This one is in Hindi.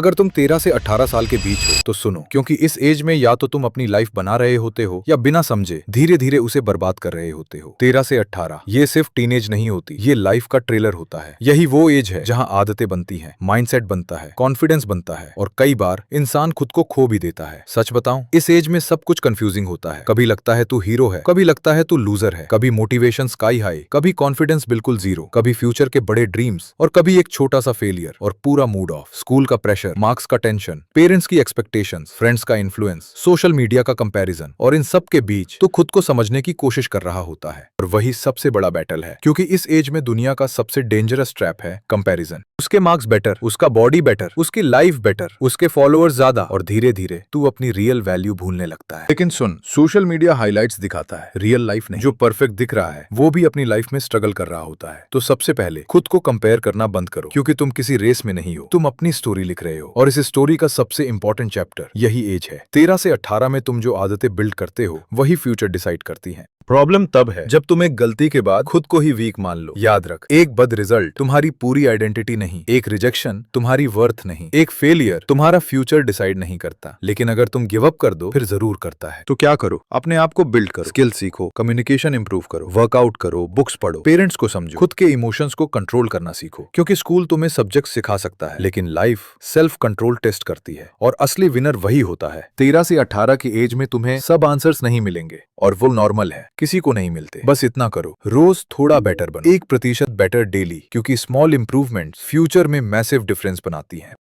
अगर तुम 13 से 18 साल के बीच हो तो सुनो, क्योंकि इस एज में या तो तुम अपनी लाइफ बना रहे होते हो या बिना समझे धीरे धीरे उसे बर्बाद कर रहे होते हो। 13 से 18 ये सिर्फ टीनेज नहीं होती, ये लाइफ का ट्रेलर होता है। यही वो एज है जहां आदतें बनती हैं, माइंडसेट बनता है, कॉन्फिडेंस बनता है और कई बार इंसान खुद को खो भी देता है। सच बताऊं, इस एज में सब कुछ कंफ्यूजिंग होता है। कभी लगता है तू हीरो है, कभी लगता है तू लूजर है, कभी मोटिवेशन स्काई हाई, कभी कॉन्फिडेंस बिल्कुल जीरो, कभी फ्यूचर के बड़े ड्रीम्स और कभी एक छोटा सा फेलियर और पूरा मूड ऑफ। स्कूल का प्रेशर, मार्क्स का टेंशन, पेरेंट्स की एक्सपेक्टेशंस, फ्रेंड्स का इन्फ्लुएंस, सोशल मीडिया का कंपैरिजन और इन सब के बीच तो खुद को समझने की कोशिश कर रहा होता है। और वही सबसे बड़ा बैटल है, क्योंकि इस एज में दुनिया का सबसे डेंजरस ट्रैप है कंपैरिजन। उसके मार्क्स बेटर, उसका बॉडी बेटर, उसकी लाइफ बेटर, उसके फॉलोअर्स ज्यादा और धीरे धीरे तू अपनी रियल वैल्यू भूलने लगता है। लेकिन सुन, सोशल मीडिया हाइलाइट्स दिखाता है, रियल लाइफ नहीं। जो परफेक्ट दिख रहा है वो भी अपनी लाइफ में स्ट्रगल कर रहा होता है। तो सबसे पहले खुद को कंपेयर करना बंद करो, क्योंकि तुम किसी रेस में नहीं हो, तुम अपनी स्टोरी लिख रहे हो। और इस स्टोरी का सबसे इंपॉर्टेंट चैप्टर यही एज है। 13 से 18 में तुम जो आदतें बिल्ड करते हो वही फ्यूचर डिसाइड करती हैं। प्रॉब्लम तब है जब तुम एक गलती के बाद खुद को ही वीक मान लो। याद रख, एक बद रिजल्ट तुम्हारी पूरी आइडेंटिटी नहीं, एक रिजेक्शन तुम्हारी वर्थ नहीं, एक फेलियर तुम्हारा फ्यूचर डिसाइड नहीं करता। लेकिन अगर तुम गिव अप कर दो फिर जरूर करता है। तो क्या करो? अपने आप को बिल्ड करो, स्किल सीखो, कम्युनिकेशन इंप्रूव करो, वर्कआउट करो, बुक्स पढ़ो, पेरेंट्स को समझो, खुद के इमोशंस को कंट्रोल करना सीखो। क्योंकि स्कूल तुम्हें सब्जेक्ट सिखा सकता है, लेकिन लाइफ सेल्फ कंट्रोल टेस्ट करती है। और असली विनर वही होता है। 13 से 18 की एज में तुम्हें सब आंसर्स नहीं मिलेंगे और वो नॉर्मल है, किसी को नहीं मिलते। बस इतना करो, रोज थोड़ा बेटर बनो, 1% बेटर डेली, क्योंकि स्मॉल इंप्रूवमेंट फ्यूचर में मैसिव डिफरेंस बनाती हैं।